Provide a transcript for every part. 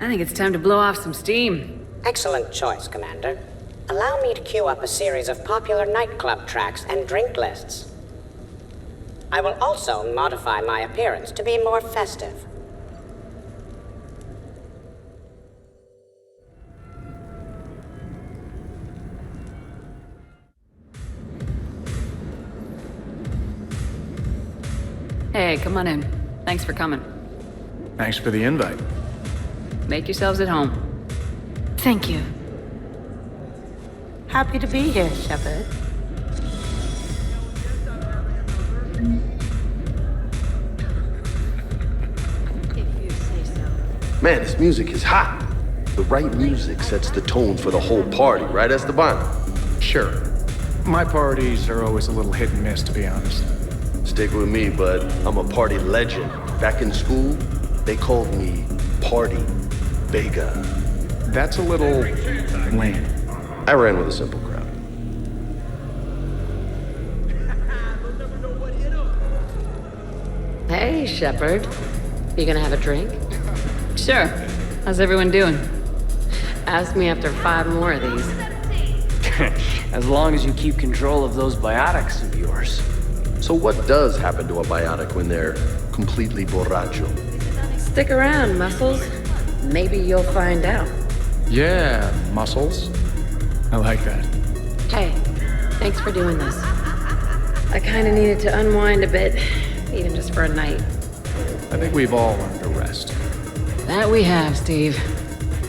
I think it's time to blow off some steam. Excellent choice, Commander. Allow me to queue up a series of popular nightclub tracks and drink lists. I will also modify my appearance to be more festive. Hey, come on in. Thanks for coming. Thanks for the invite. Make yourselves at home. Thank you. Happy to be here, Shepard. Man, this music is hot. The right music sets the tone for the whole party, right, Esteban? Sure. My parties are always a little hit and miss, to be honest. Stick with me, bud. I'm a party legend. Back in school, they called me Party Vega. That's a little lame. I ran with a simple crowd. Hey, Shepard. You gonna have a drink? Sure. How's everyone doing? Ask me after 5 more of these. As long as you keep control of those biotics of yours. So what does happen to a biotic when they're completely borracho? Stick around, Muscles. Maybe you'll find out. Yeah, muscles. I like that. Hey, thanks for doing this. I kinda needed to unwind a bit, even just for a night. I think we've all learned to rest. That we have, Steve.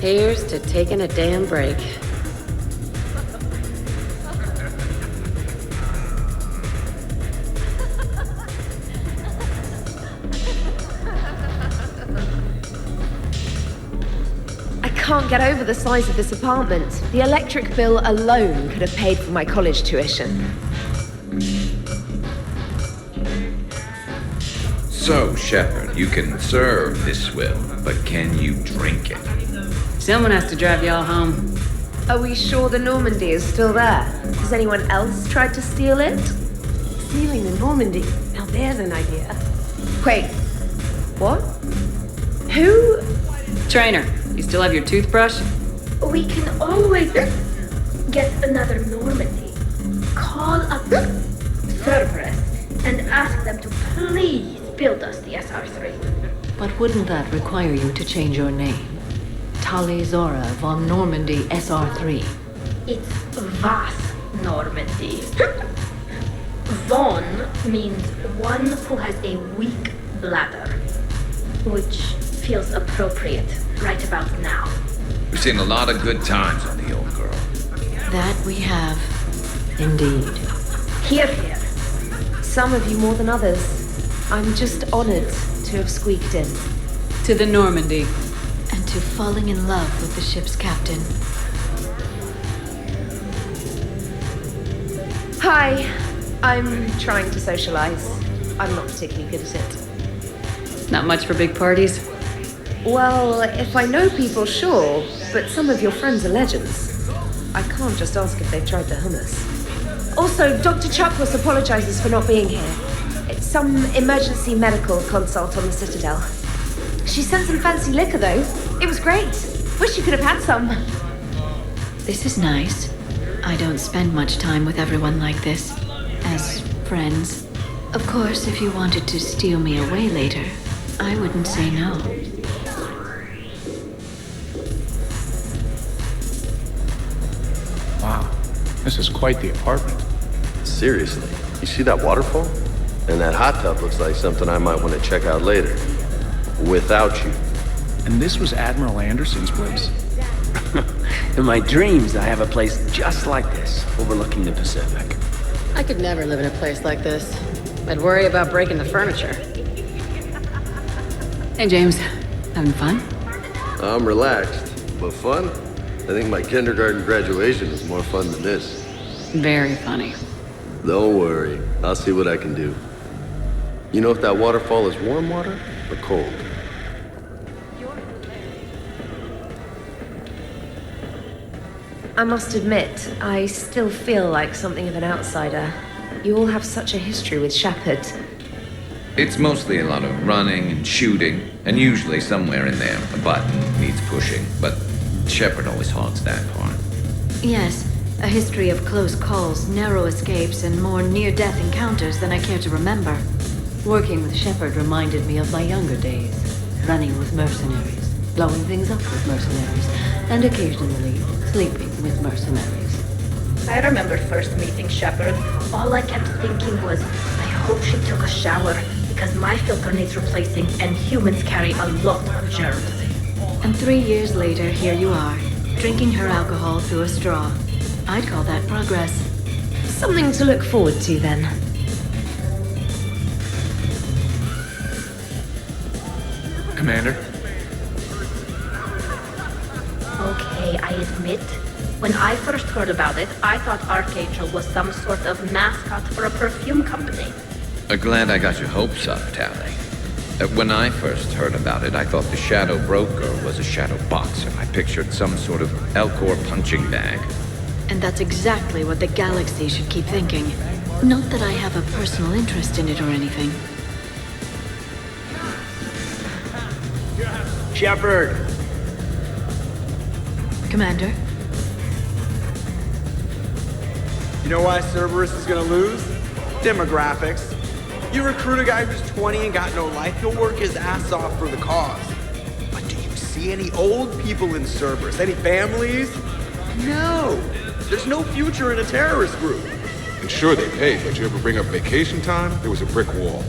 Here's to taking a damn break. I can't get over the size of this apartment. The electric bill alone could have paid for my college tuition. So, Shepard, you can serve this swill, but can you drink it? Someone has to drive y'all home. Are we sure the Normandy is still there? Has anyone else tried to steal it? Stealing the Normandy? Now there's an idea. Wait, what? Who? Trainer, you still have your toothbrush? We can always get another Normandy. Call up Cerberus and ask them to please build us the SR3. But wouldn't that require you to change your name? Tali Zora von Normandy SR3. It's Vas Normandy. Von means one who has a weak bladder, which feels appropriate right about now. We've seen a lot of good times on the old girl. That we have, indeed. Here, here. Some of you more than others. I'm just honored to have squeaked in. To the Normandy. And to falling in love with the ship's captain. Hi, I'm trying to socialize. I'm not particularly good at it. Not much for big parties? Well, if I know people, sure, but some of your friends are legends. I can't just ask if they've tried the hummus. Also, Dr. Chuckwus apologizes for not being here. It's some emergency medical consult on the Citadel. She sent some fancy liquor, though. It was great. Wish you could have had some. This is nice. I don't spend much time with everyone like this. As friends. Of course, if you wanted to steal me away later, I wouldn't say no. Wow, this is quite the apartment. Seriously, you see that waterfall? And that hot tub looks like something I might want to check out later. Without you. And this was Admiral Anderson's place? In my dreams, I have a place just like this, overlooking the Pacific. I could never live in a place like this. I'd worry about breaking the furniture. Hey, James. Having fun? I'm relaxed, but fun? I think my kindergarten graduation was more fun than this. Very funny. Don't worry, I'll see what I can do. You know if that waterfall is warm water or cold? I must admit, I still feel like something of an outsider. You all have such a history with Shepard. It's mostly a lot of running and shooting, and usually somewhere in there, a button needs needs pushing, but Shepard always hogs that part. Yes, a history of close calls, narrow escapes, and more near-death encounters than I care to remember. Working with Shepard reminded me of my younger days, running with mercenaries, blowing things up with mercenaries, and occasionally sleeping with mercenaries. I remember first meeting Shepard. All I kept thinking was, I hope she took a shower, because my filter needs replacing, and humans carry a lot of germs. And 3 years later, here you are, drinking her alcohol through a straw. I'd call that progress. Something to look forward to then. Commander? Okay, I admit, when I first heard about it, I thought Archangel was some sort of mascot for a perfume company. Glad I got your hopes up, Tally. When I first heard about it, I thought the Shadow Broker was a shadow boxer. I pictured some sort of Elcor punching bag. And that's exactly what the galaxy should keep thinking. Not that I have a personal interest in it or anything. Shepard! Commander? You know why Cerberus is gonna lose? Demographics. You recruit a guy who's 20 and got no life, he'll work his ass off for the cause. But do you see any old people in Cerberus? Any families? No. There's no future in a terrorist group. And sure they pay, but you ever bring up vacation time? There was a brick wall.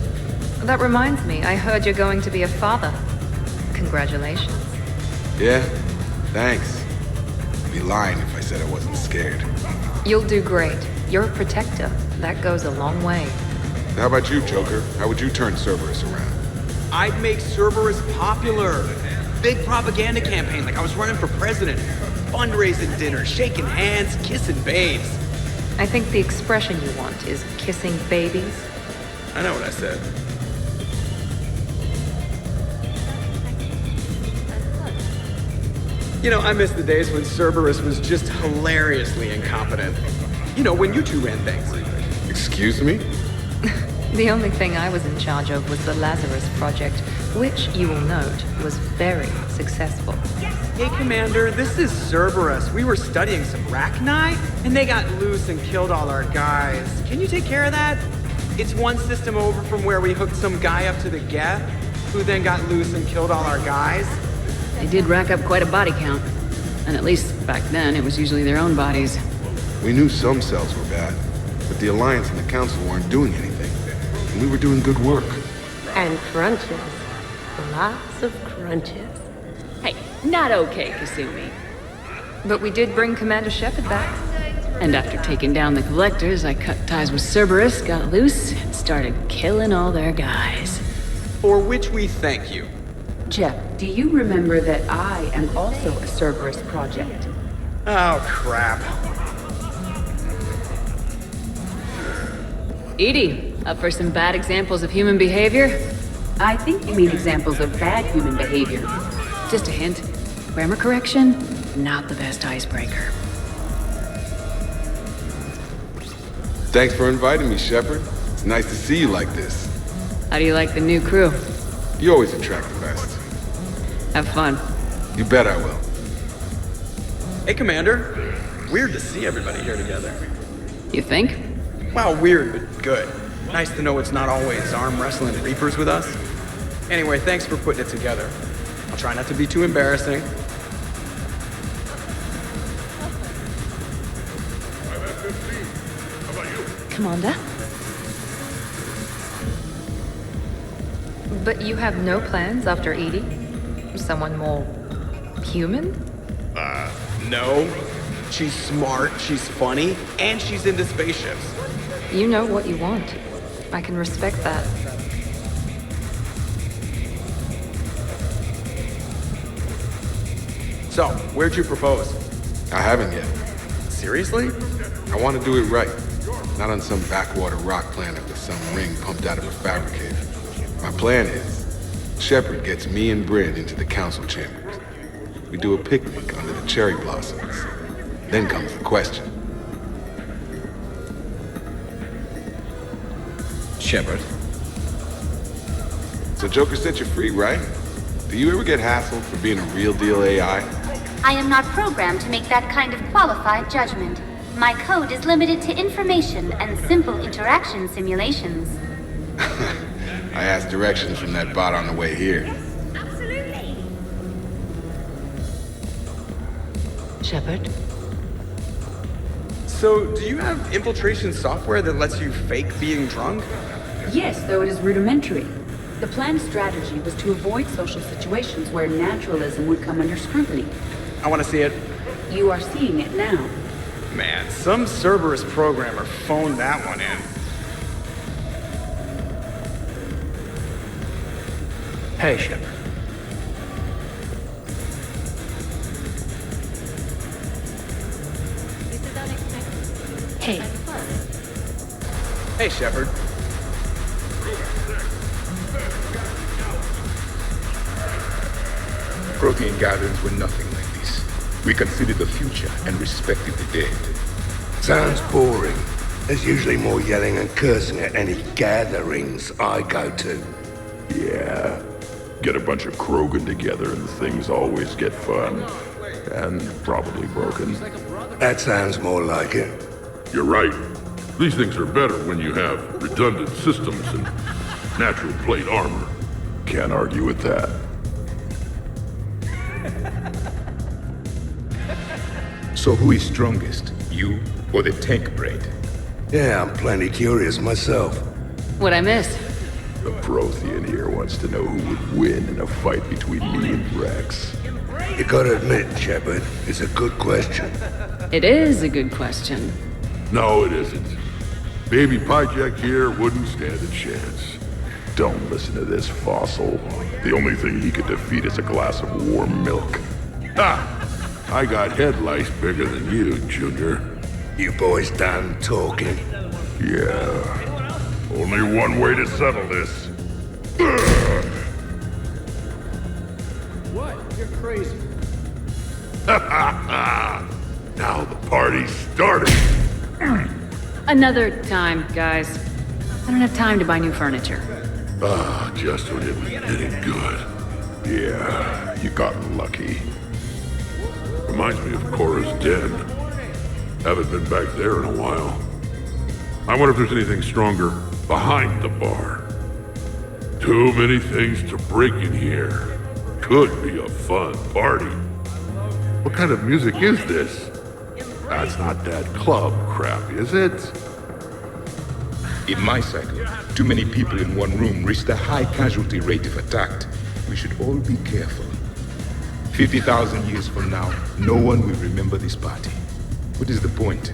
That reminds me, I heard you're going to be a father. Congratulations. Yeah, thanks. I'd be lying if I said I wasn't scared. You'll do great. You're a protector. That goes a long way. How about you, Joker? How would you turn Cerberus around? I'd make Cerberus popular. Big propaganda campaign like I was running for president. Fundraising dinners, shaking hands, kissing babes. I think the expression you want is kissing babies. I know what I said. You know, I miss the days when Cerberus was just hilariously incompetent. You know, when you two ran things. Excuse me? The only thing I was in charge of was the Lazarus Project, which, you will note, was very successful. Hey, Commander, this is Cerberus. We were studying some Rachni, and they got loose and killed all our guys. Can you take care of that? It's one system over from where we hooked some guy up to the Geth, who then got loose and killed all our guys. They did rack up quite a body count. And at least back then, it was usually their own bodies. We knew some cells were bad, but the Alliance and the Council weren't doing anything. And we were doing good work. And crunches. Lots of crunches. Hey, not okay, Kasumi. But we did bring Commander Shepard back. And after taking down the collectors, I cut ties with Cerberus, got loose, and started killing all their guys. For which we thank you. Jeff, do you remember that I am also a Cerberus project? Oh, crap. Edie, up for some bad examples of human behavior? I think you mean examples of bad human behavior. Just a hint. Grammar correction, not the best icebreaker. Thanks for inviting me, Shepard. It's nice to see you like this. How do you like the new crew? You always attract the best. Have fun. You bet I will. Hey, Commander. Weird to see everybody here together. You think? Well, weird, but good. Nice to know it's not always arm wrestling reapers with us. Anyway, thanks for putting it together. I'll try not to be too embarrassing. Commander? But you have no plans after Edie? Someone more human? No. She's smart, she's funny, and she's into spaceships. You know what you want. I can respect that. So, where'd you propose? I haven't yet. Seriously? I want to do it right. Not on some backwater rock planet with some ring pumped out of a fabricator. My plan is, Shepard gets me and Bryn into the council chambers. We do a picnic under the cherry blossoms. Then comes the question. Shepard. So Joker set you free, right? Do you ever get hassled for being a real deal AI? I am not programmed to make that kind of qualified judgment. My code is limited to information and simple interaction simulations. I asked directions from that bot on the way here. Shepard? So, do you have infiltration software that lets you fake being drunk? Yes, though it is rudimentary. The planned strategy was to avoid social situations where naturalism would come under scrutiny. I want to see it. You are seeing it now. Man, some Cerberus programmer phoned that one in. Hey, Shepard. Hey, Hey, Shepard. Protean gatherings were nothing like this. We considered the future and respected the dead. Sounds boring. There's usually more yelling and cursing at any gatherings I go to. Yeah. Get a bunch of Krogan together and things always get fun. And probably broken. That sounds more like it. You're right. These things are better when you have redundant systems and natural plate armor. Can't argue with that. So who is strongest? You or the tank brain? Yeah, I'm plenty curious myself. What'd I miss? The Prothean here wants to know who would win in a fight between me and Rex. You gotta admit, Shepard, it's a good question. It is a good question. No, it isn't. Baby Pyjak here wouldn't stand a chance. Don't listen to this fossil. The only thing he could defeat is a glass of warm milk. Ha! I got head lice bigger than you, Junior. You boys done talking? Yeah. Only one way to settle this. What? You're crazy. Now the party's started. Another time, guys. I don't have time to buy new furniture. Just when it was getting good. Yeah, you got lucky. Reminds me of Cora's den. Haven't been back there in a while. I wonder if there's anything stronger behind the bar. Too many things to break in here. Could be a fun party. What kind of music is this? That's not that club crap, is it? In my cycle, too many people in one room risked a high casualty rate if attacked. We should all be careful. 50,000 years from now, no one will remember this party. What is the point?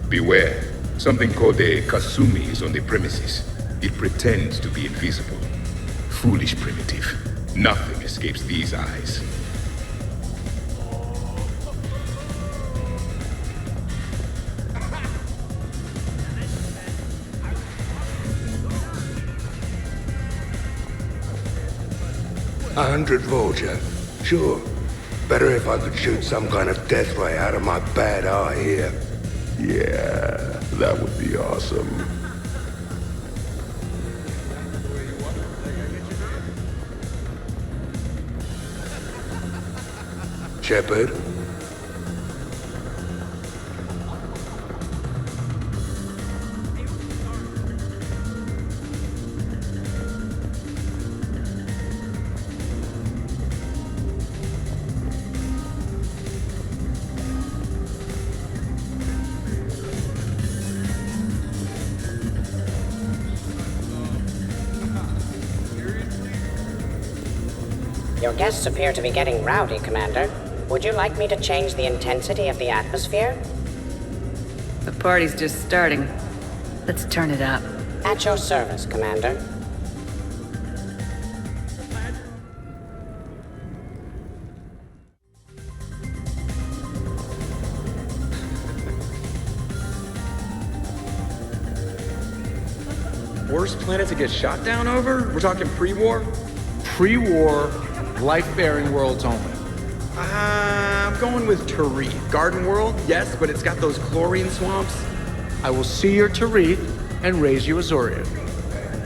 Beware. Something called a Kasumi is on the premises. It pretends to be invisible. Foolish primitive. Nothing escapes these eyes. A 100 Vulture. Sure. Better if I could shoot some kind of death ray out of my bad eye here. Yeah, that would be awesome. Shepard? Your guests appear to be getting rowdy, Commander. Would you like me to change the intensity of the atmosphere? The party's just starting. Let's turn it up. At your service, Commander. Worst planet to get shot down over? We're talking pre-war? Pre-war, life-bearing worlds only. I'm going with Tarith. Garden World, yes, but it's got those chlorine swamps. I will see your Tarith and raise you Azorian,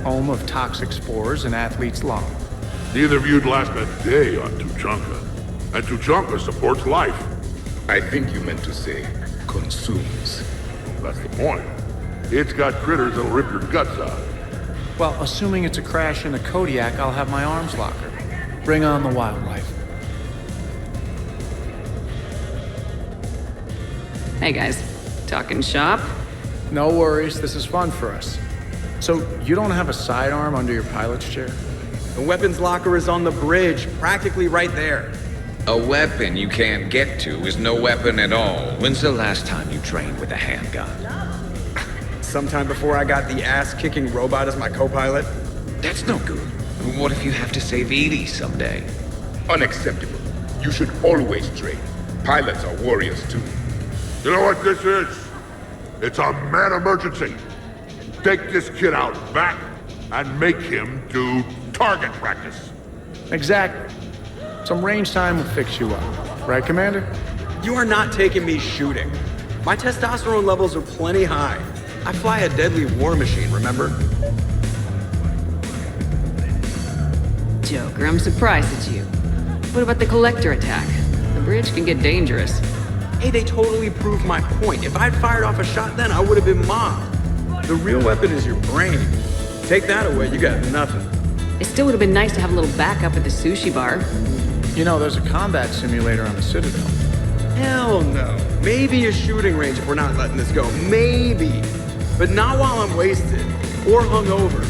home of toxic spores and athlete's lung. Neither of you'd last a day on Tuchanka. And Tuchanka supports life. I think you meant to say consumes. That's the point. It's got critters that'll rip your guts out. Well, assuming it's a crash in a Kodiak, I'll have my arms locker. Bring on the wildlife. Hey guys, talking shop? No worries, this is fun for us. So, you don't have a sidearm under your pilot's chair? The weapons locker is on the bridge, practically right there. A weapon you can't get to is no weapon at all. When's the last time you trained with a handgun? Sometime before I got the ass-kicking robot as my co-pilot. That's no good. What if you have to save Edie someday? Unacceptable. You should always train. Pilots are warriors too. You know what this is? It's a mad emergency. Take this kid out back and make him do target practice. Exactly. Some range time will fix you up. Right, Commander? You are not taking me shooting. My testosterone levels are plenty high. I fly a deadly war machine, remember? Joker, I'm surprised it's you. What about the collector attack? The bridge can get dangerous. Hey, they totally proved my point. If I'd fired off a shot then, I would have been mobbed. The real weapon is your brain. Take that away, you got nothing. It still would have been nice to have a little backup at the sushi bar. You know, there's a combat simulator on the Citadel. Hell no. Maybe a shooting range if we're not letting this go. Maybe. But not while I'm wasted. Or hungover.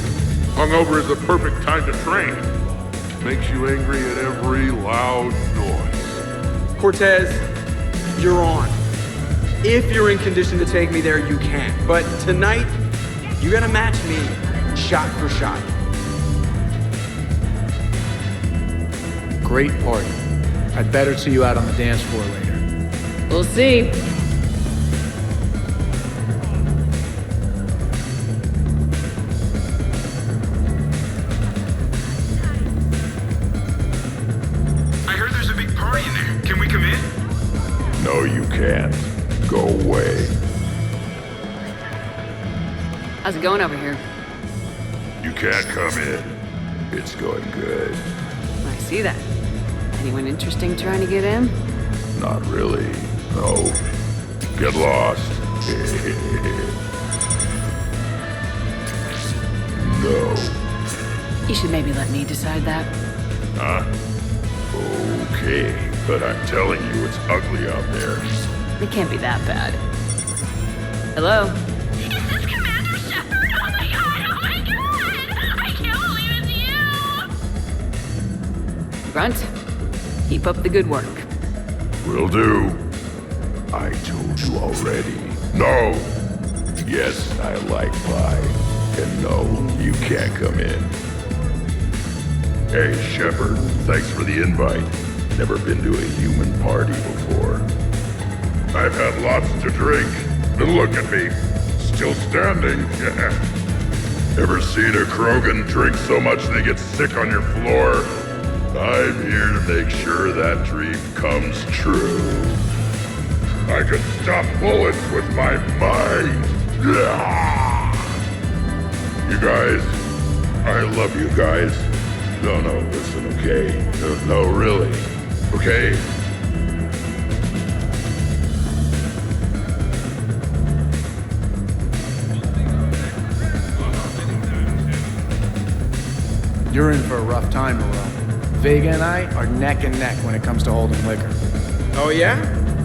Hungover is the perfect time to train. Makes you angry at every loud noise. Cortez, you're on. If you're in condition to take me there, you can. But tonight, you gotta match me, shot for shot. Great party. I'd better see you out on the dance floor later. We'll see. I heard there's a big party in there. Can we come in? No, you can't. Go away. How's it going over here? You can't come in. It's going good. I see that. Anyone interesting trying to get in? Not really. No. Get lost. No. You should maybe let me decide that. Huh? Okay, but I'm telling you, it's ugly out there. It can't be that bad. Hello? Grunt, keep up the good work. Will do. I told you already. No! Yes, I like pie. And no, you can't come in. Hey, Shepard, thanks for the invite. Never been to a human party before. I've had lots to drink. And look at me, still standing. Ever seen a Krogan drink so much they get sick on your floor? I'm here to make sure that dream comes true. I can stop bullets with my mind. You guys, I love you guys. No, listen, okay? No, really, okay? You're in for a rough time, Moreau. Vega and I are neck and neck when it comes to holding liquor. Oh yeah?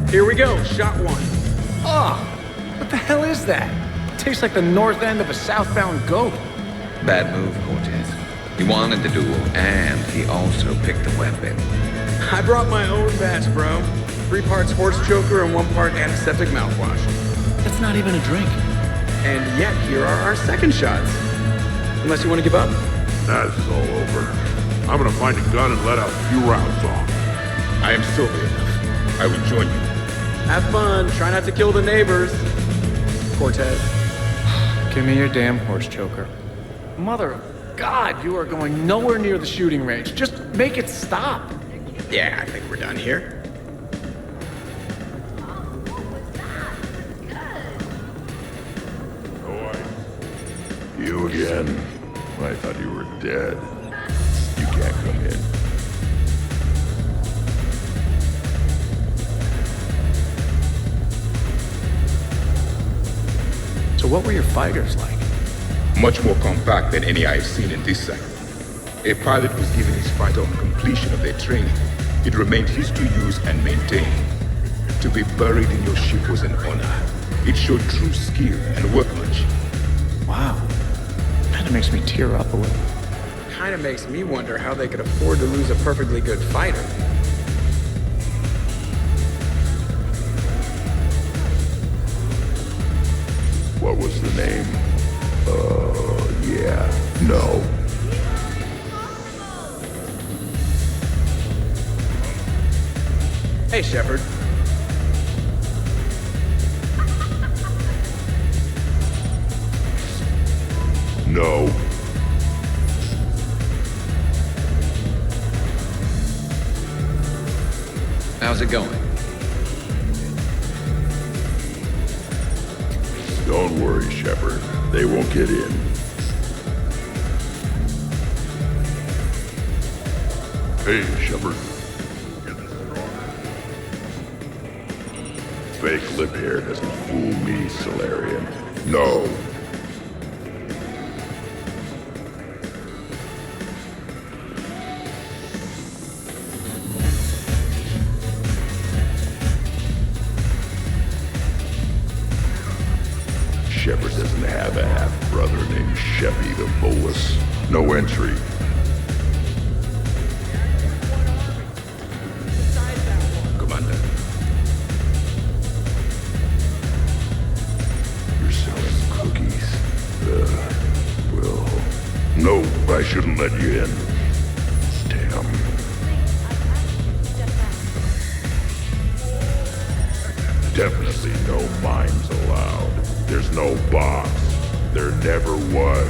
Here we go, shot one. Oh, what the hell is that? It tastes like the north end of a southbound goat. Bad move, Cortez. He wanted the duel, and he also picked the weapon. I brought my own batch, bro. 3 parts horse choker and 1 part antiseptic mouthwash. That's not even a drink. And yet, here are our second shots. Unless you want to give up? That's all over. I'm gonna find a gun and let out a few rounds off. I am sober enough. I will join you. Have fun. Try not to kill the neighbors. Cortez. Give me your damn horse choker. Mother of God, you are going nowhere near the shooting range. Just make it stop. Yeah, I think we're done here. You again? I thought you were dead. You can't come in. So what were your fighters like? Much more compact than any I've seen in this sector. A pilot was given his fighter on completion of their training. It remained his to use and maintain. To be buried in your ship was an honor. It showed true skill and workmanship. Wow. Kinda makes me tear up a little. Kinda makes me wonder how they could afford to lose a perfectly good fighter. What was the name? Yeah. No. Hey, Shepard. No. How's it going? Don't worry, Shepard. They won't get in. Hey, Shepard. Fake lip hair doesn't fool me, Solarian. No. Shepard doesn't have a half-brother named Sheppy the Bolus. No entry. Commander. You're selling cookies. Well... No, I shouldn't let you in. Damn. Definitely no mimes allowed. There's no box. There never was.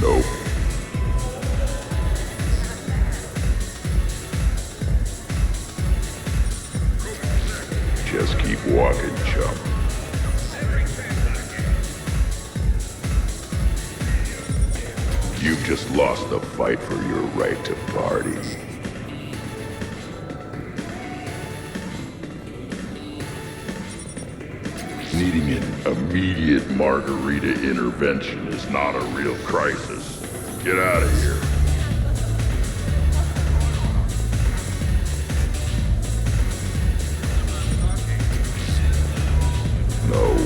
Nope. Just keep walking, chump. You've just lost the fight for your right to party. Needing an immediate margarita intervention is not a real crisis. Get out of here. No.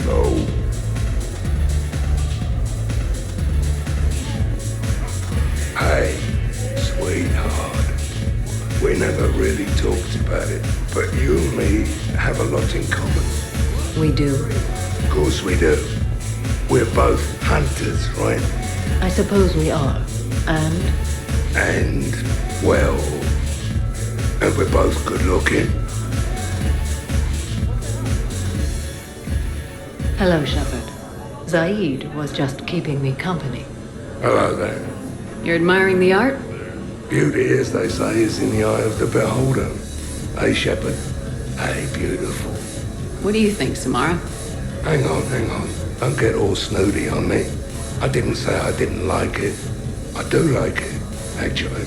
No. Hey, sweetheart. We never really talked about it, but you and me have a lot in common. We do. Of course we do. We're both hunters, right? I suppose we are. And? And, well... And we're both good looking. Hello, Shepard. Zaid was just keeping me company. Hello there. You're admiring the art? Beauty, as they say, is in the eye of the beholder. Hey, Shepard. Hey, beautiful. What do you think, Samara? Hang on. Don't get all snooty on me. I didn't say I didn't like it. I do like it, actually.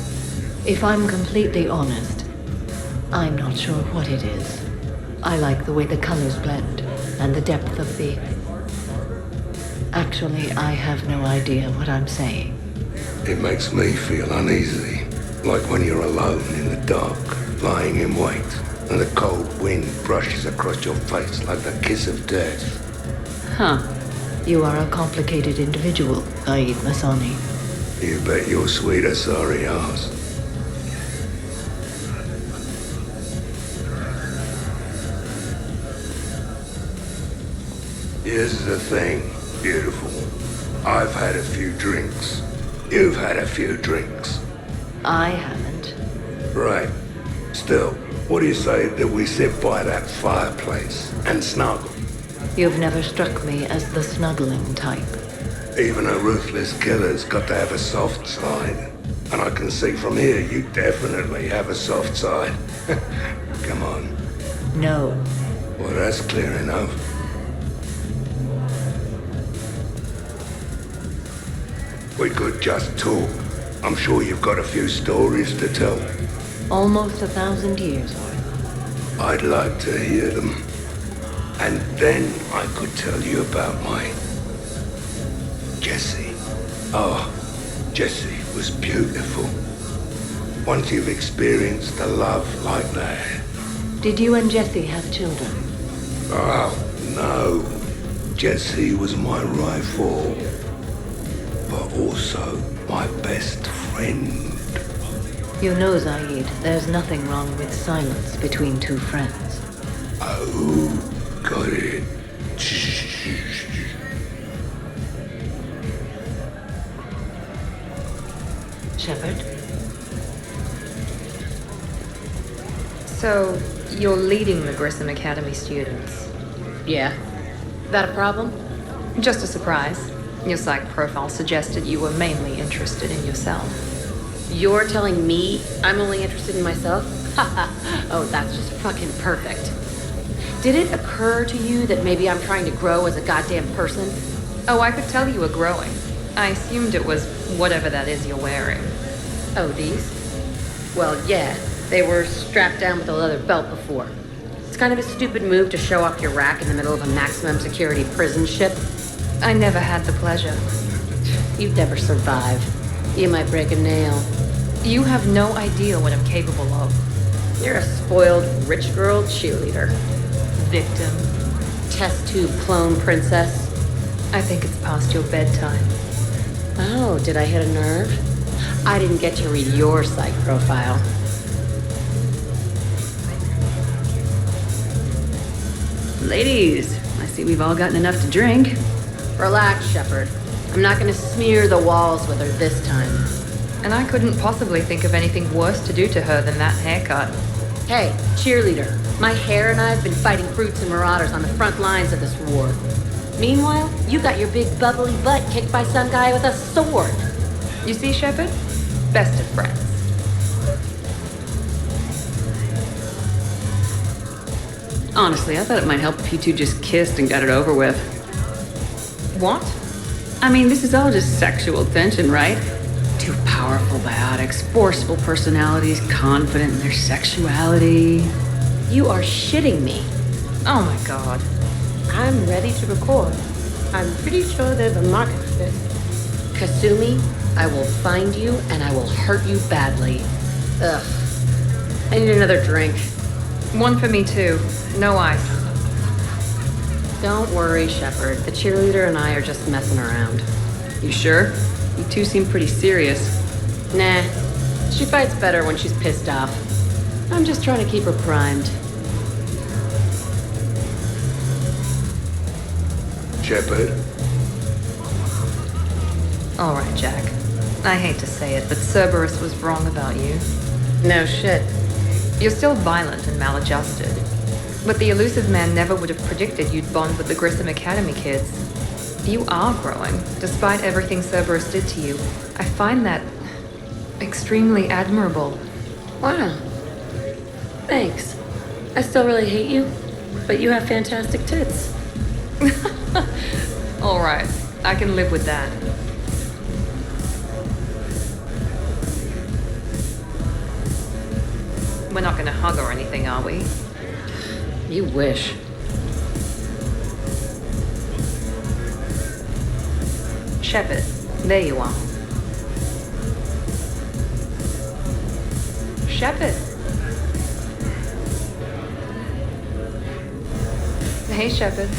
If I'm completely honest, I'm not sure what it is. I like the way the colors blend and the depth of the... Actually, I have no idea what I'm saying. It makes me feel uneasy, like when you're alone in the dark, lying in wait, and the cold wind brushes across your face like the kiss of death. Huh. You are a complicated individual, Zaid Masani. You bet your sweet sorry ass. Here's the thing, beautiful. I've had a few drinks. You've had a few drinks. I haven't. Right. Still, what do you say that we sit by that fireplace and snuggle? You've never struck me as the snuggling type. Even a ruthless killer's got to have a soft side. And I can see from here you definitely have a soft side. Come on. No. Well, that's clear enough. We could just talk. I'm sure you've got a few stories to tell. Almost 1,000 years, I'd like to hear them. And then I could tell you about my Jessie. Oh, Jessie was beautiful. Once you've experienced a love like that. Did you and Jessie have children? Oh, no. Jessie was my rival. But also my best friend. You know, Zaid, there's nothing wrong with silence between two friends. Oh, got it. Shepard? So, you're leading the Grissom Academy students? Yeah. That a problem? Just a surprise. Your psych profile suggested you were mainly interested in yourself. You're telling me I'm only interested in myself? Oh, that's just fucking perfect. Did it occur to you that maybe I'm trying to grow as a goddamn person? Oh, I could tell you were growing. I assumed it was whatever that is you're wearing. Oh, these? Well, yeah. They were strapped down with a leather belt before. It's kind of a stupid move to show off your rack in the middle of a maximum security prison ship. I never had the pleasure. You'd never survive. You might break a nail. You have no idea what I'm capable of. You're a spoiled rich girl cheerleader. Victim. Test tube clone princess. I think it's past your bedtime. Oh, did I hit a nerve? I didn't get to read your psych profile. Ladies, I see we've all gotten enough to drink. Relax, Shepard. I'm not gonna smear the walls with her this time. And I couldn't possibly think of anything worse to do to her than that haircut. Hey, cheerleader. My hair and I have been fighting brutes and marauders on the front lines of this war. Meanwhile, you got your big bubbly butt kicked by some guy with a sword. You see, Shepard? Best of friends. Honestly, I thought it might help if you two just kissed and got it over with. What? I mean, this is all just sexual tension, right? Two powerful biotics, forceful personalities, confident in their sexuality. You are shitting me. Oh my god. I'm ready to record. I'm pretty sure there's a market for this. Kasumi, I will find you and I will hurt you badly. Ugh. I need another drink. One for me too. No ice. Don't worry, Shepard. The cheerleader and I are just messing around. You sure? You two seem pretty serious. Nah. She fights better when she's pissed off. I'm just trying to keep her primed. Shepard? Alright, Jack. I hate to say it, but Cerberus was wrong about you. No shit. You're still violent and maladjusted. But the elusive man never would have predicted you'd bond with the Grissom Academy kids. You are growing, despite everything Cerberus did to you. I find that extremely admirable. Wow. Thanks. I still really hate you, but you have fantastic tits. Alright, I can live with that. We're not gonna hug or anything, are we? You wish. Shepard, there you are. Shepard. Hey, Shepard.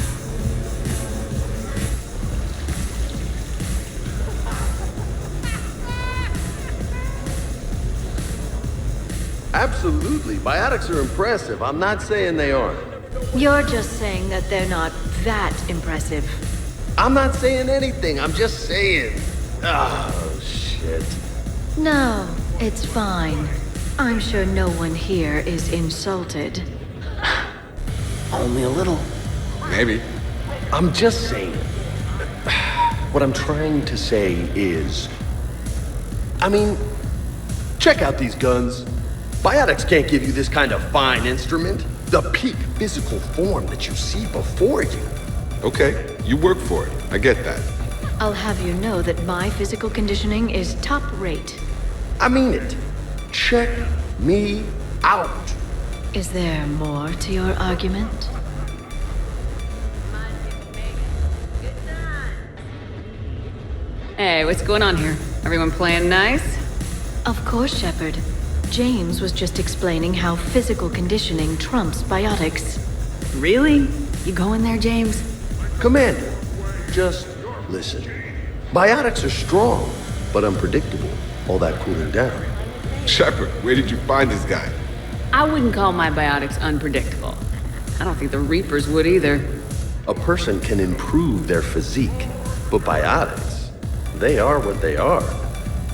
Absolutely. Biotics are impressive. I'm not saying they aren't. You're just saying that they're not that impressive. I'm not saying anything. I'm just saying. Oh, shit. No, it's fine. I'm sure no one here is insulted. Only a little. Maybe. I'm just saying. What I'm trying to say is... I mean, Check out these guns. Biotics can't give you this kind of fine instrument. The peak physical form that you see before you. Okay, you work for it. I get that. I'll have you know that my physical conditioning is top rate. I mean it. Check me out. Is there more to your argument? Hey, what's going on here? Everyone playing nice? Of course, Shepard. James was just explaining how physical conditioning trumps biotics. Really? You going there, James? Commander, just listen. Biotics are strong, but unpredictable. All that cooling down. Shepard, where did you find this guy? I wouldn't call my biotics unpredictable. I don't think the Reapers would either. A person can improve their physique, but biotics, they are what they are.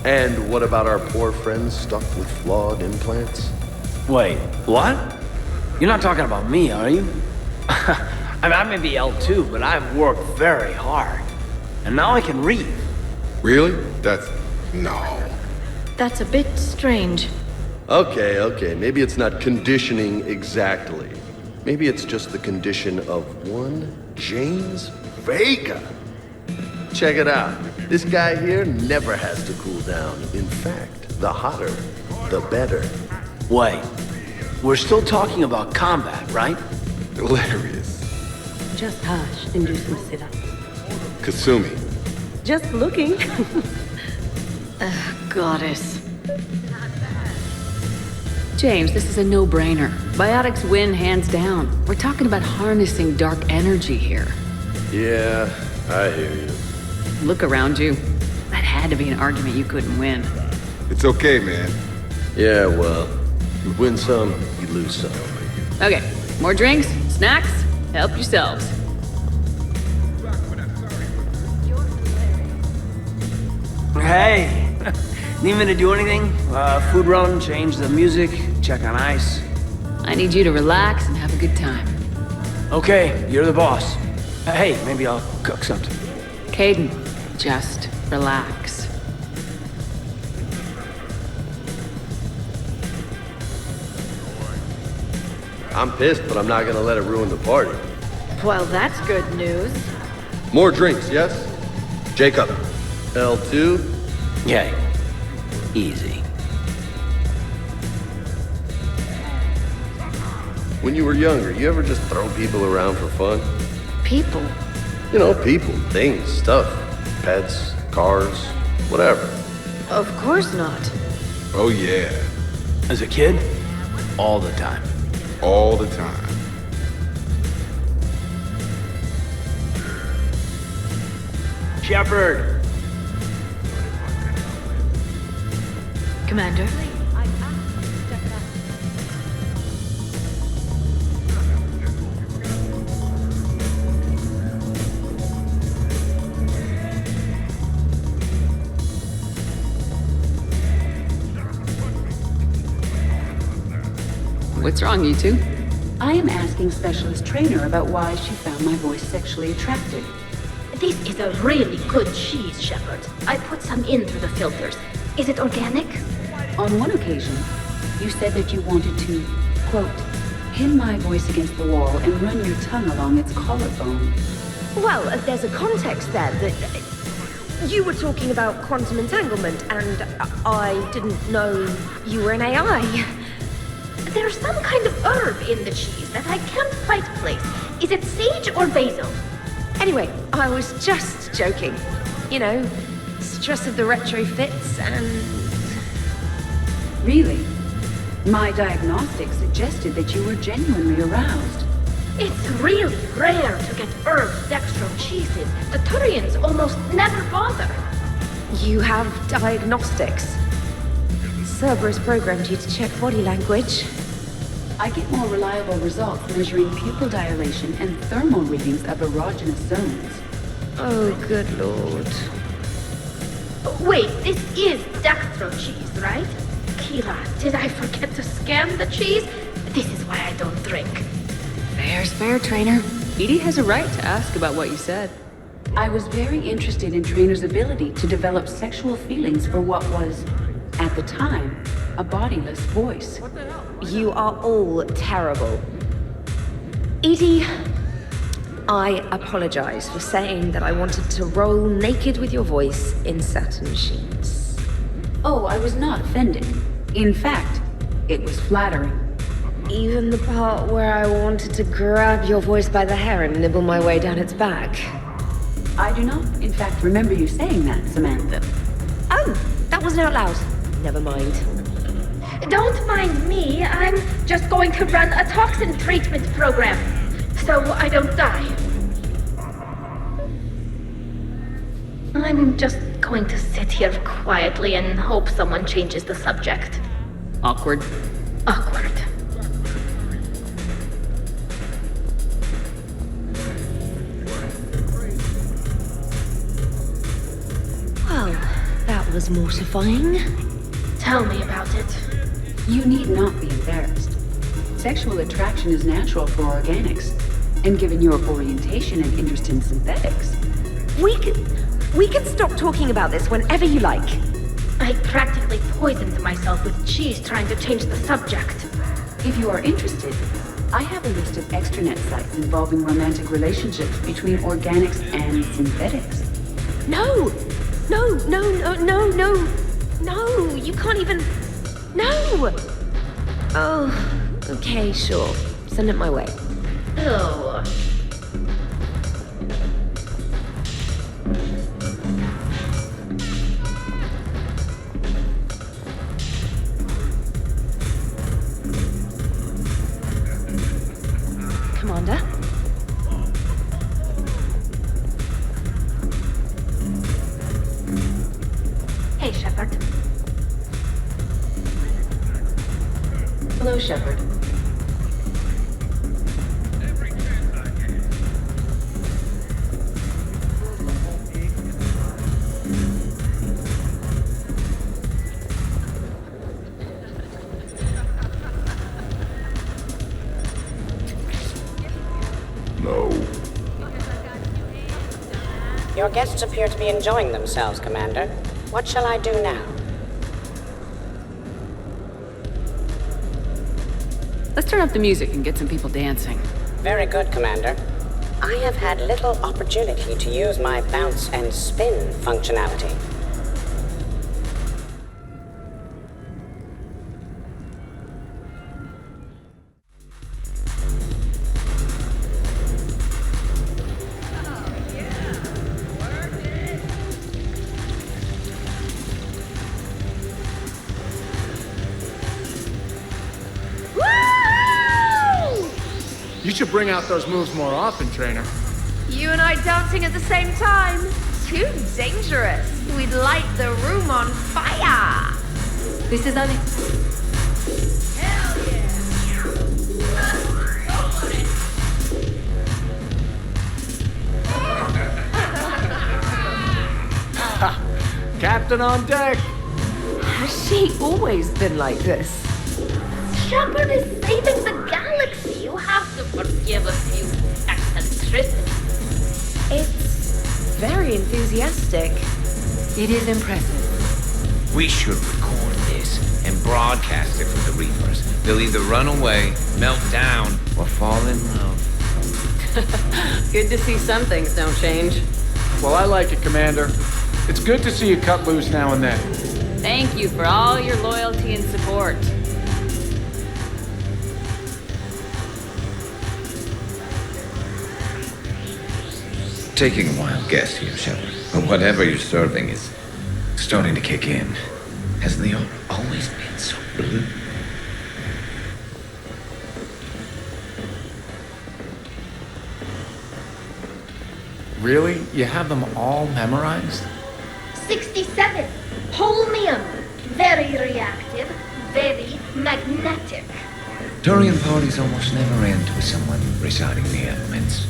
And what about our poor friends stuck with flawed implants? Wait, what? You're not talking about me, are you? I may be L2, but I've worked very hard. And now I can read. Really? No. That's a bit strange. Okay, maybe it's not conditioning exactly. Maybe it's just the condition of one James Vega. Check it out. This guy here never has to cool down. In fact, the hotter, the better. Wait, we're still talking about combat, right? Hilarious. Just hush and do some sit-ups. Kasumi. Just looking. Goddess. James, this is a no-brainer. Biotics win hands down. We're talking about harnessing dark energy here. Yeah, I hear you. Look around you. That had to be an argument you couldn't win. It's okay, man. Yeah, well, you win some, you lose some. Okay, more drinks, snacks, help yourselves. Hey! Need me to do anything? Food run, change the music, check on ice? I need you to relax and have a good time. Okay, you're the boss. Hey, maybe I'll cook something. Caden, just relax. I'm pissed, but I'm not gonna let it ruin the party. Well, that's good news. More drinks, yes? Jacob. L2? Yay. Easy. When you were younger, you ever just throw people around for fun? People? You know, people, things, stuff. Pets, cars, whatever. Of course not. Oh, yeah. As a kid? All the time. All the time. Shepard! Commander? What's wrong, you two? I am asking Specialist Trainer about why she found my voice sexually attractive. This is a really good cheese, Shepard. I put some in through the filters. Is it organic? On one occasion, you said that you wanted to, quote, pin my voice against the wall and run your tongue along its collarbone. Well, there's a context there that you were talking about quantum entanglement, and I didn't know you were an AI. There's some kind of herb in the cheese that I can't quite place. Is it sage or basil? Anyway, I was just joking. You know, stress of the retrofits and... Really? My diagnostics suggested that you were genuinely aroused. It's really rare to get herbs dextro cheeses. The Turians almost never bother. You have diagnostics. Cerberus programmed you to check body language. I get more reliable results measuring pupil dilation and thermal readings of erogenous zones. Oh, good lord. Wait, this is dextro cheese, right? Kira, did I forget to scan the cheese? This is why I don't drink. Fair's fair, Trainer. Edie has a right to ask about what you said. I was very interested in Trainer's ability to develop sexual feelings for what was, at the time, a bodiless voice. You are all terrible. Edie, I apologize for saying that I wanted to roll naked with your voice in satin sheets. Oh, I was not offended. In fact, it was flattering. Even the part where I wanted to grab your voice by the hair and nibble my way down its back. I do not, in fact, remember you saying that, Samantha. Oh, that wasn't out loud. Never mind. Don't mind me. I'm just going to run a toxin treatment program, so I don't die. I'm just going to sit here quietly and hope someone changes the subject. Awkward. Awkward. Well, that was mortifying. Tell me about it. You need not be embarrassed. Sexual attraction is natural for organics, and given your orientation and interest in synthetics... We can stop talking about this whenever you like. I practically poisoned myself with cheese trying to change the subject. If you are interested, I have a list of extranet sites involving romantic relationships between organics and synthetics. No, you can't even... No! Oh, okay, sure. Send it my way. Oh. Commander? Hey, Shepard. Hello, Shepard. No. Your guests appear to be enjoying themselves, Commander. What shall I do now? Let's turn up the music and get some people dancing. Very good, Commander. I have had little opportunity to use my bounce and spin functionality. You should bring out those moves more often, trainer. You and I dancing at the same time? Too dangerous. We'd light the room on fire. This is Alex. Captain on deck! Has she always been like this? Shepard is saving the galaxy. You have to forgive a few eccentricities. It's very enthusiastic. It is impressive. We should record this and broadcast it for the Reapers. They'll either run away, melt down, or fall in love. Good to see some things don't change. Well, I like it, Commander. It's good to see you cut loose now and then. Thank you for all your loyalty and support. Taking a wild guess here, Shepard, but whatever you're serving is starting to kick in. Has the art always been so blue? Really? You have them all memorized? 67. Holmium. Very reactive. Very magnetic. Turian parties almost never end with someone reciting the elements.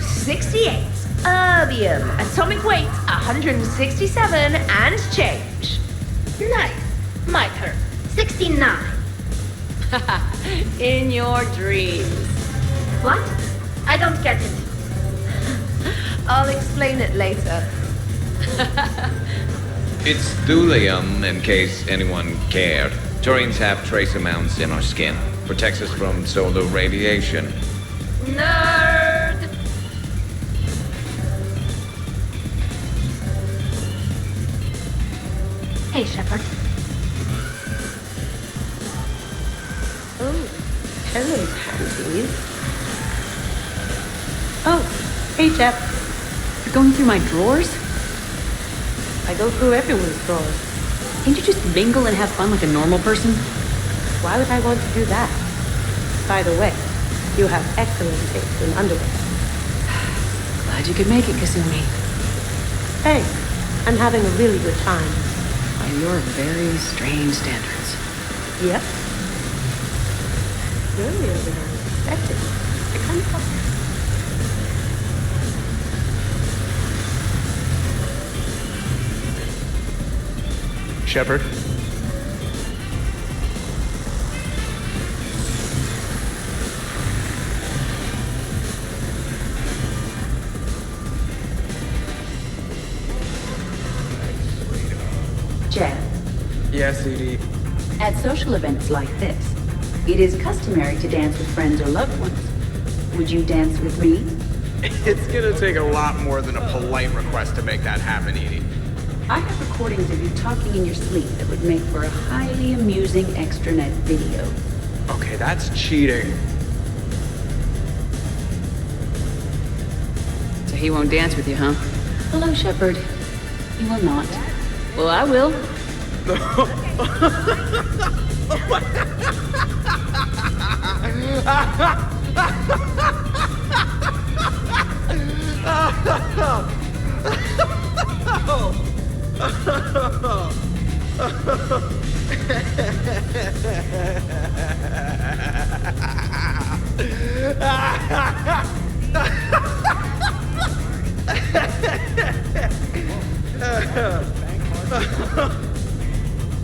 68. Erbium. Atomic weight 167 and change. Nice. My turn. 69. In your dreams. What? I don't get it. I'll explain it later. It's thulium, in case anyone cared. Turians have trace amounts in our skin. Protects us from solar radiation. Nerd! Hey, Shepard. Oh, hello, panties. Oh, hey, Jeff. You're going through my drawers? I go through everyone's drawers. Can't you just mingle and have fun like a normal person? Why would I want to do that? By the way, you have excellent taste in underwear. Glad you could make it, Kasumi. Thanks. I'm having a really good time. By your very strange standards. Yep. Earlier than I expected. I kind of Shepard? Jeff, Yes, Edie. at social events like this, it is customary to dance with friends or loved ones. Would you dance with me? It's gonna take a lot more than a polite request to make that happen, Edie. I have recordings of you talking in your sleep that would make for a highly amusing extranet video. Okay, that's cheating. So he won't dance with you, huh? Hello, Shepard. He will not. Well, I will.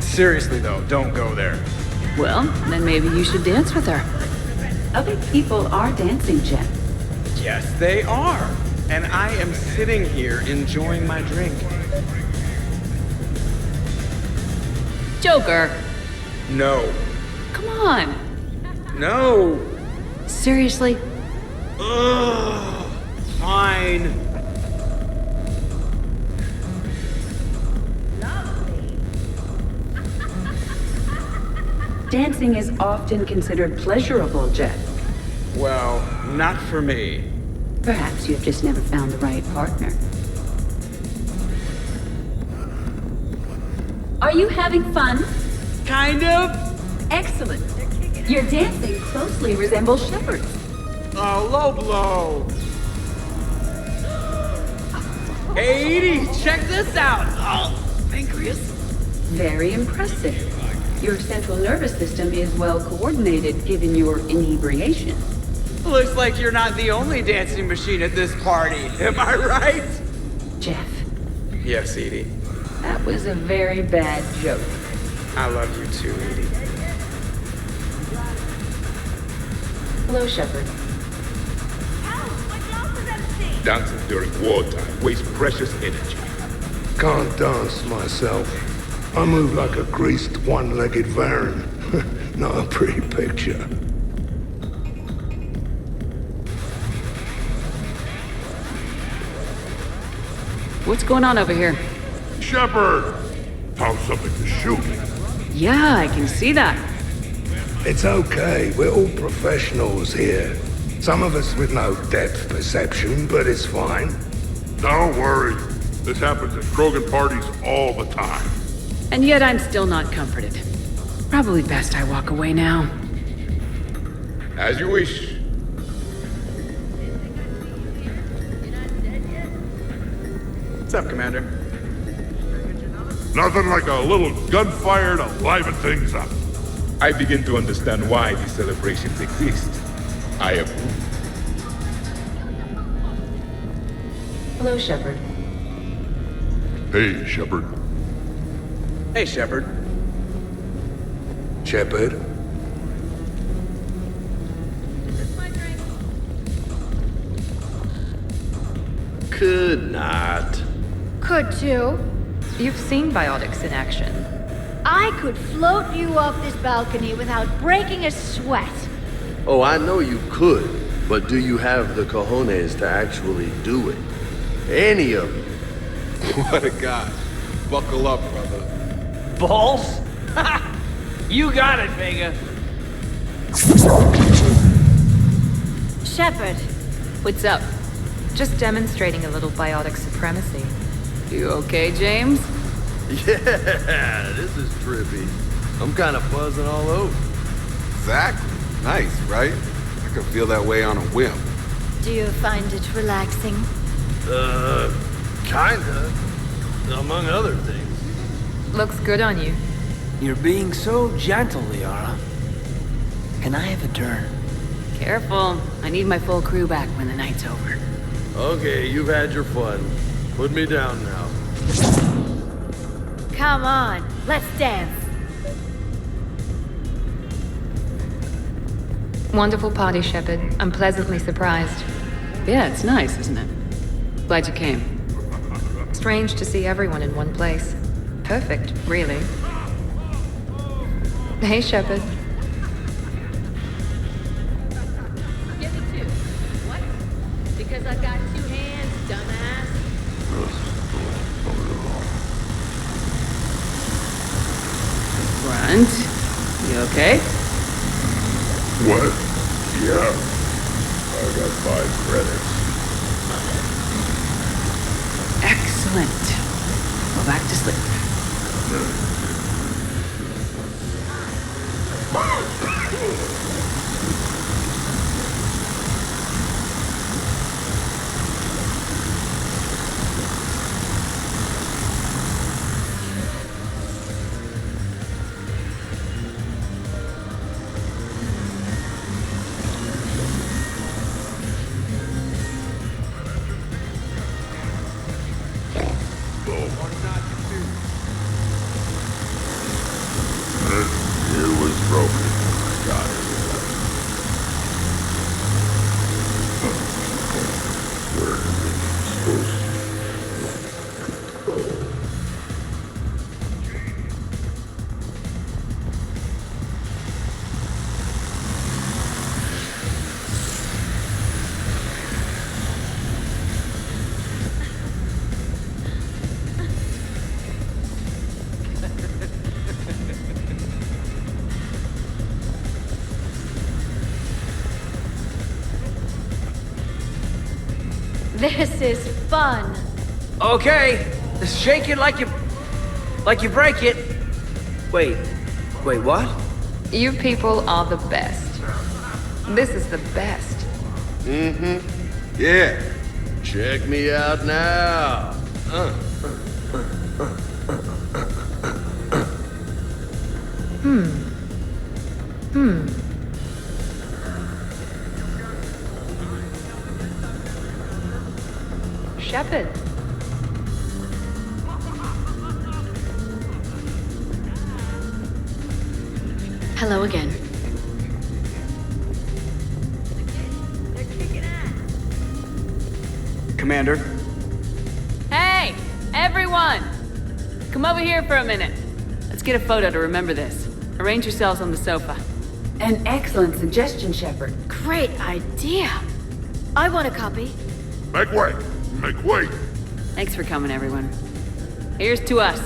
Seriously though, don't go there. Well, then maybe you should dance with her. Other people are dancing, Jeff. Yes, they are. And I am sitting here enjoying my drink. Joker! No. Come on! No. Seriously? Ugh. Fine. Dancing is often considered pleasurable, Jeff. Well, not for me. Perhaps you've just never found the right partner. Are you having fun? Kind of. Excellent. Your dancing closely resembles Shepard's. Oh, low blow. Hey, Edie, check this out. Oh, pancreas. Very impressive. Your central nervous system is well coordinated given your inebriation. Looks like you're not the only dancing machine at this party. Am I right? Jeff, Yes, Edie. that was a very bad joke. I love you too, Edie. Hello, Shepard. Dancing during wartime wastes precious energy. Can't dance myself. I move like a greased one-legged Varan. Not a pretty picture. What's going on over here? Shepard! Found something to shoot. Yeah, I can see that. It's okay. We're all professionals here. Some of us with no depth perception, but it's fine. Don't worry. This happens at Krogan parties all the time. And yet I'm still not comforted. Probably best I walk away now. As you wish. What's up, Commander? Nothing like a little gunfire to liven things up. I begin to understand why these celebrations exist. I approve. Hello, Shepard. Hey, Shepard. Hey, Shepard. Shepard? Could not. Could too. You've seen biotics in action. I could float you off this balcony without breaking a sweat. Oh, I know you could, but do you have the cojones to actually do it? Any of you? What a guy. Buckle up, brother. Balls? You got it, Vega. Shepard. What's up? Just demonstrating a little biotic supremacy. You okay, James? Yeah, this is trippy. I'm kind of buzzing all over. Exactly. Nice, right? I could feel that way on a whim. Do you find it relaxing? Kinda. Among other things. Looks good on you. You're being so gentle, Liara. Can I have a turn? Careful. I need my full crew back when the night's over. Okay, you've had your fun. Put me down now. Come on, let's dance. Wonderful party, Shepard. I'm pleasantly surprised. Yeah, it's nice, isn't it? Glad you came. Strange to see everyone in one place. Perfect, really. Hey, Shepard. Give me two. What? Because I've got two hands, dumbass. Front. You okay? What? Yeah. I got 5 credits. Excellent. Go back to sleep. It was broken. I got it. Where is it supposed to This is fun. Okay, shake it like you break it. Wait, what? You people are the best. This is the best. Mm-hmm. Yeah. Check me out now. Shepard. Hello again. Commander? Hey, everyone! Come over here for a minute. Let's get a photo to remember this. Arrange yourselves on the sofa. An excellent suggestion, Shepard. Great idea. I want a copy. Make way! Make way! Thanks for coming, everyone. Here's to us.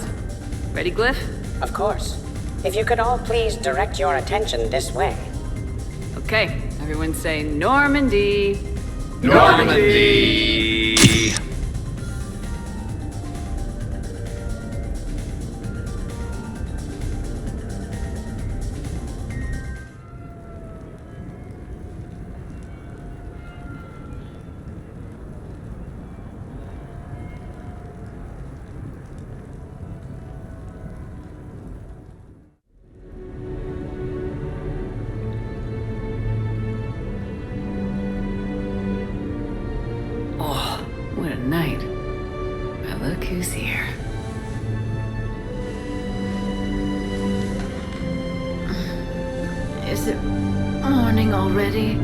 Ready, Glyph? Of course. If you could all please direct your attention this way. Okay, everyone say Normandy. Normandy! Oh, what a night. But look who's here. Is it morning already?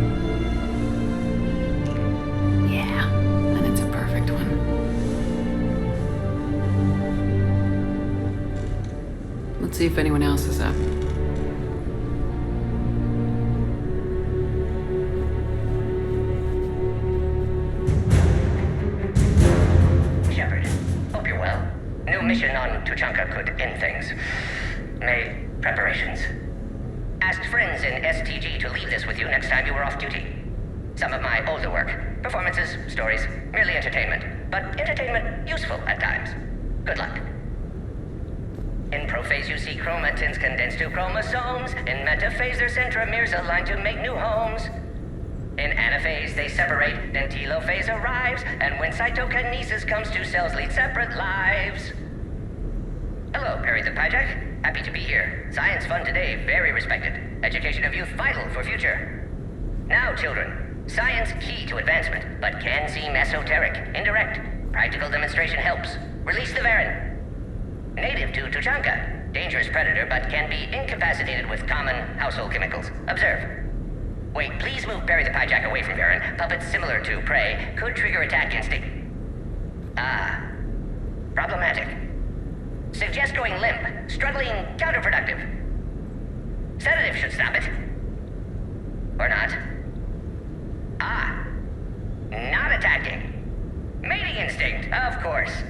Yeah, and it's a perfect one. See if anyone else is up. Shepard, hope you're well. New mission on Tuchanka could end things. Made preparations. Asked friends in STG to leave this with you next time you were off duty. Some of my older work. Performances, stories, merely entertainment. But entertainment useful at times. Good luck. In prophase you see chromatins condensed to chromosomes. In metaphase their centromeres align to make new homes. In anaphase they separate, then telophase arrives. And when cytokinesis comes, two cells lead separate lives. Hello, Perry the Pyjack. Happy to be here. Science fun today, very respected. Education of youth vital for future. Now, children, science key to advancement, but can seem esoteric, indirect. Practical demonstration helps. Release the Varen. Native to Tuchanka. Dangerous predator, but can be incapacitated with common household chemicals. Observe. Wait, please move Perry the Pyjack away from Varen. Puppets similar to prey could trigger attack instinct. Ah. Problematic. Suggest going limp. Struggling counterproductive. Sedative should stop it. Or not. Ah. Not attacking. Mating instinct, of course.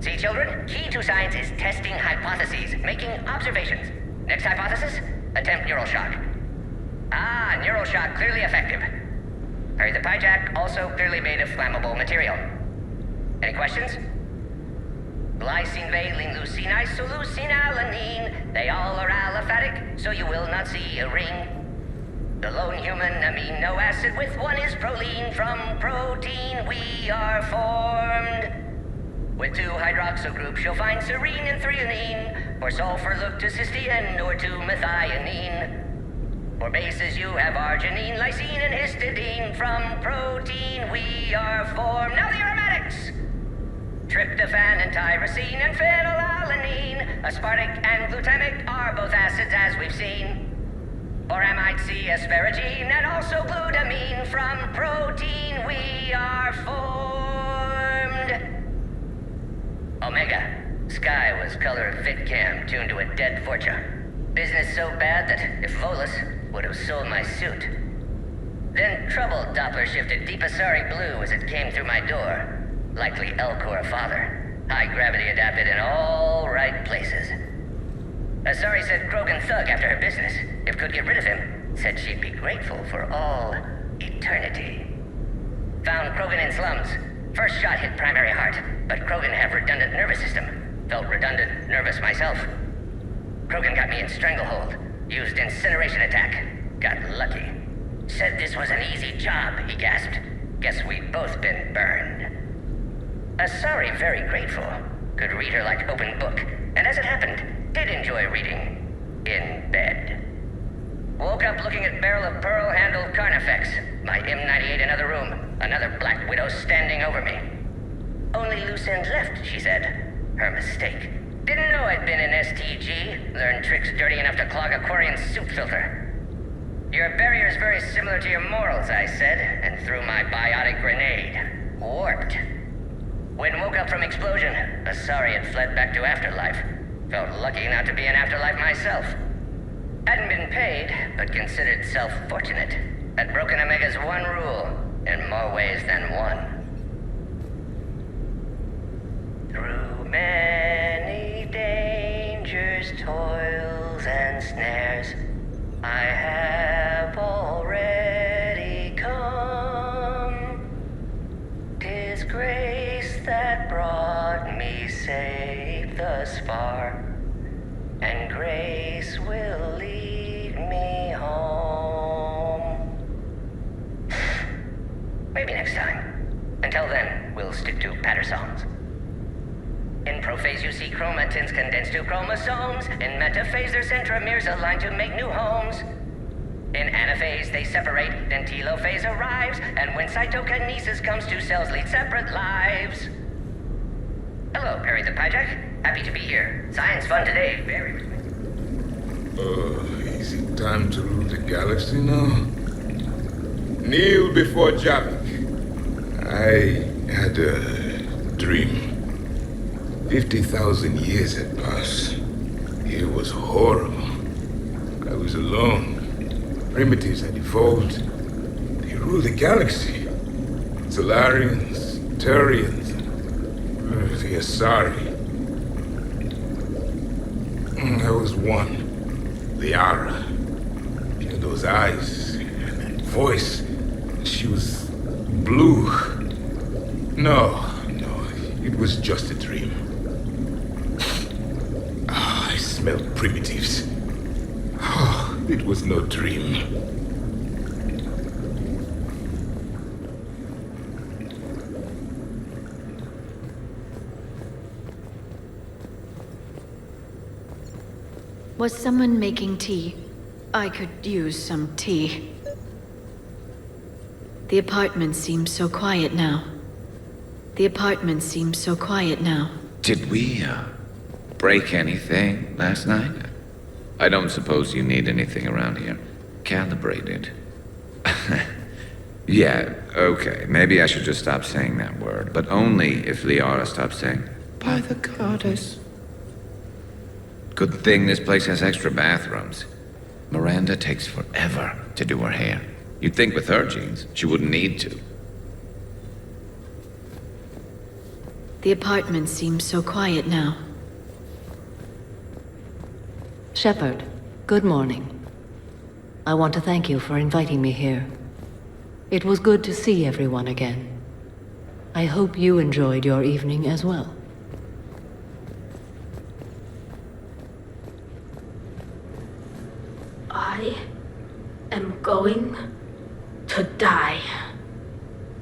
See, children? Key to science is testing hypotheses, making observations. Next hypothesis? Attempt neural shock. Ah, neural shock clearly effective. Perry the Pyjack also clearly made of flammable material. Any questions? Glycine, valine, leucine, isoleucine, alanine. They all are aliphatic, so you will not see a ring. The lone human amino acid with one is proline. From protein we are formed. With two hydroxyl groups you'll find serine and threonine. For sulfur look to cysteine or to methionine. For bases you have arginine, lysine, and histidine. From protein we are formed. Now the aromatics! Tryptophan and tyrosine and phenylalanine. Aspartic and glutamic are both acids as we've seen. Or amide C, asparagine, and also glutamine. From protein we are formed. Omega. Sky was color VidCam tuned to a dead Forcha. Business so bad that if Volus would have sold my suit. Then troubled Doppler shifted deep Asari blue as it came through my door. Likely Elcor father. High gravity adapted in all right places. Asari said Krogan thug after her business. If could get rid of him, said she'd be grateful for all eternity. Found Krogan in slums. First shot hit primary heart, but Krogan have redundant nervous system. Felt redundant, nervous myself. Krogan got me in stranglehold. Used incineration attack. Got lucky. Said this was an easy job, he gasped. Guess we've both been burned. Asari very grateful. Could read her like open book. And as it happened, did enjoy reading. In bed. Woke up looking at barrel of pearl-handled Carnifex. My M98 in another room. Another Black Widow standing over me. Only loose end left, she said. Her mistake. Didn't know I'd been in STG. Learned tricks dirty enough to clog a Quarian soup filter. Your barrier's very similar to your morals, I said, and threw my biotic grenade. Warped. When woke up from explosion, Asari had fled back to Afterlife. Felt lucky not to be in Afterlife myself. Hadn't been paid, but considered self-fortunate. Had broken Omega's one rule, in more ways than one. Through many dangers, toils, and snares, I have already come. 'Tis grace that brought me safe thus far, and grace will lead me home. Maybe next time. Until then, we'll stick to patter songs. In prophase you see chromatins condensed to chromosomes. In metaphase their centromeres align to make new homes. In anaphase they separate, then telophase arrives. And when cytokinesis comes, two cells lead separate lives. Hello, Perry the Pyjack. Happy to be here. Science fun today, very Is it time to rule the galaxy now? Kneel before Javik. I had a dream. 50,000 years had passed. It was horrible. I was alone. Primitives had evolved. They ruled the galaxy. Solarians, Turians, the Asari. There was one. Liara. She had those eyes and that voice. She was blue. No, it was just a dream. I smelled primitives. Oh, it was no dream. Was someone making tea? I could use some tea. The apartment seems so quiet now. Did we, break anything last night? I don't suppose you need anything around here. Calibrated. Yeah, okay. Maybe I should just stop saying that word, but only if Liara stops saying, by the goddess. Good thing this place has extra bathrooms. Miranda takes forever to do her hair. You'd think with her genes, she wouldn't need to. The apartment seems so quiet now. Shepard, good morning. I want to thank you for inviting me here. It was good to see everyone again. I hope you enjoyed your evening as well. I am going to die.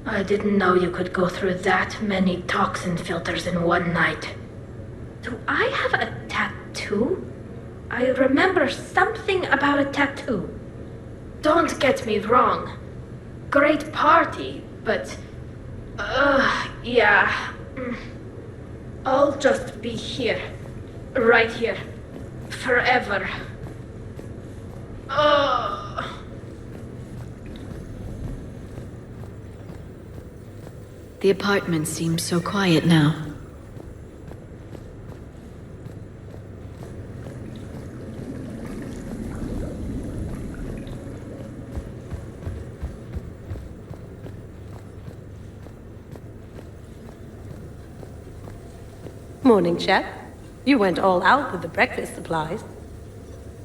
I didn't know you could go through that many toxin filters in one night. Do I have a tattoo? I remember something about a tattoo. Don't get me wrong. Great party, but... yeah. I'll just be here. Right here. Forever. The apartment seems so quiet now. Morning, Chef. You went all out with the breakfast supplies.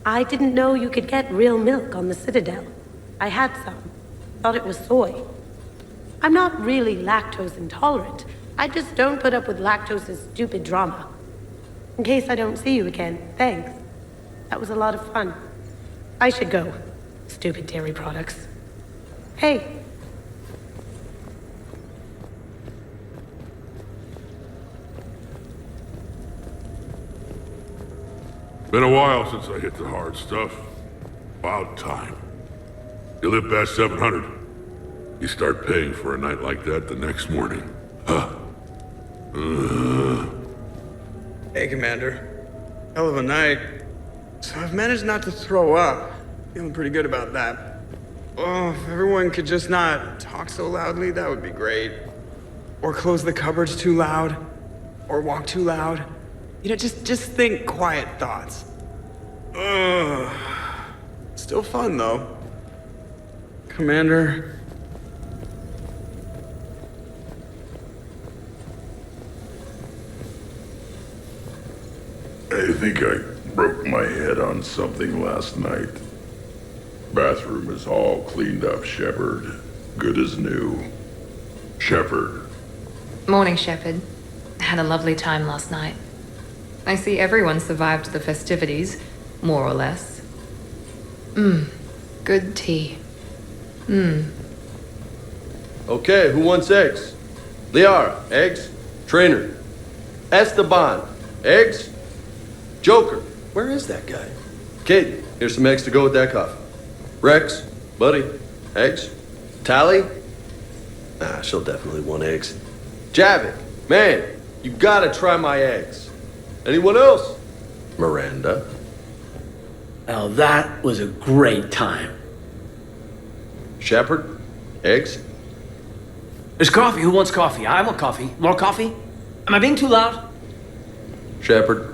I didn't know you could get real milk on the Citadel. I had some. Thought it was soy. I'm not really lactose intolerant. I just don't put up with lactose's stupid drama. In case I don't see you again, thanks. That was a lot of fun. I should go. Stupid dairy products. Hey. Been a while since I hit the hard stuff. About time. You live past 700. You start paying for a night like that the next morning. Huh. Hey, Commander. Hell of a night. So I've managed not to throw up. Feeling pretty good about that. Oh, if everyone could just not talk so loudly, that would be great. Or close the cupboards too loud. Or walk too loud. You know, just think quiet thoughts. Still fun, though. Commander... I think I broke my head on something last night. Bathroom is all cleaned up, Shepard. Good as new. Shepard. Morning, Shepard. Had a lovely time last night. I see everyone survived the festivities, more or less. Good tea. Okay, who wants eggs? Liara, eggs. Trainer. Esteban, eggs. Joker, where is that guy? Kid, here's some eggs to go with that coffee. Rex, buddy, eggs. Tally? Nah, she'll definitely want eggs. Javik, man, you gotta try my eggs. Anyone else? Miranda. Well, that was a great time. Shepard, eggs. There's coffee. Who wants coffee? I want coffee. More coffee? Am I being too loud? Shepard.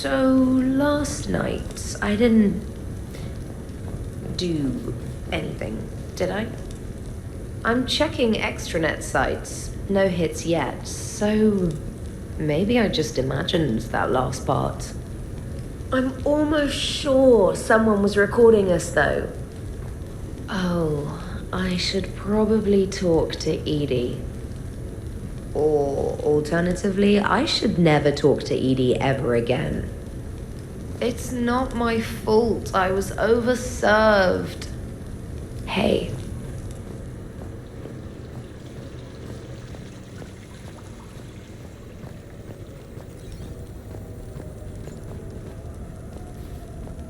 So, last night, I didn't do anything, did I? I'm checking extranet sites. No hits yet, so maybe I just imagined that last part. I'm almost sure someone was recording us, though. Oh, I should probably talk to Edie. Or, alternatively, I should never talk to Edie ever again. It's not my fault. I was overserved. Hey.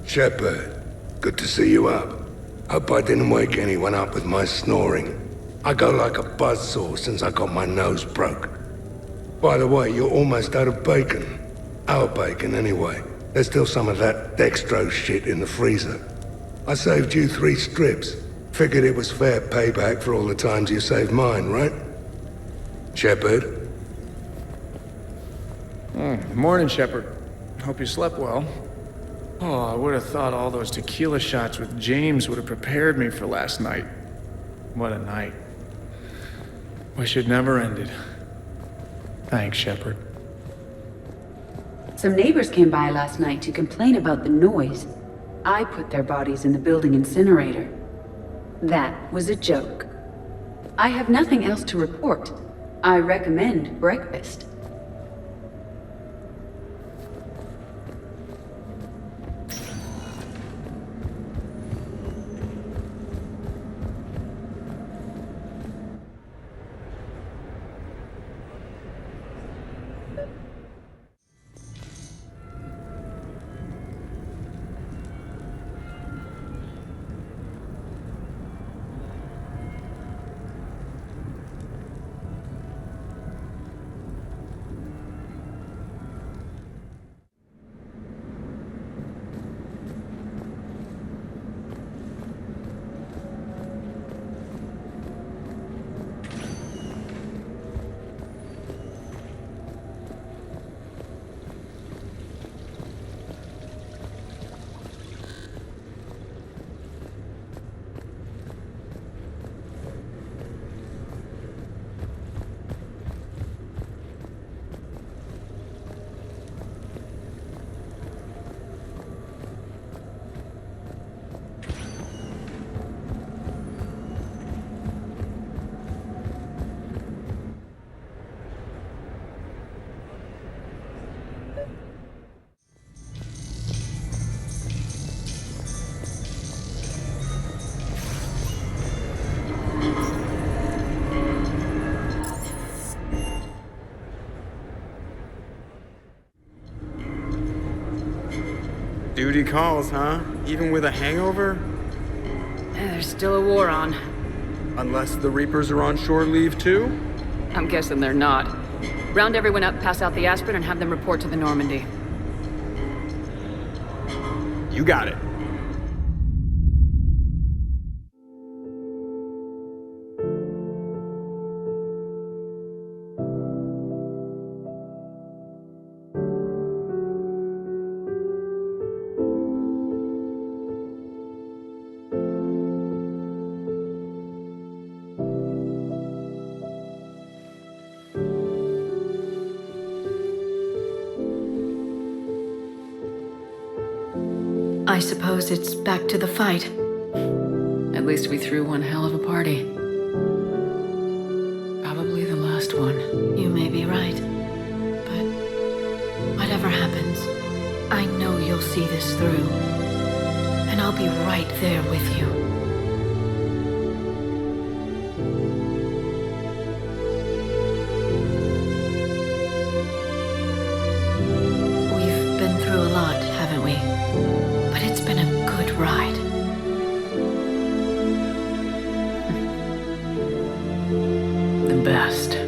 Shepard, good to see you up. Hope I didn't wake anyone up with my snoring. I go like a buzzsaw since I got my nose broke. By the way, you're almost out of bacon. Our bacon, anyway. There's still some of that dextrose shit in the freezer. I saved you 3 strips. Figured it was fair payback for all the times you saved mine, right? Shepard? Morning, Shepard. Hope you slept well. Oh, I would have thought all those tequila shots with James would have prepared me for last night. What a night. Wish it never ended. Thanks, Shepard. Some neighbors came by last night to complain about the noise. I put their bodies in the building incinerator. That was a joke. I have nothing else to report. I recommend breakfast. Duty calls, huh? Even with a hangover? There's still a war on. Unless the Reapers are on shore leave too? I'm guessing they're not. Round everyone up, pass out the aspirin, and have them report to the Normandy. You got it. I suppose it's back to the fight. At least we threw one hell of a party. Probably the last one. You may be right. But whatever happens, I know you'll see this through. And I'll be right there with you. We've been through a lot, haven't we? But it's been a good ride. The best.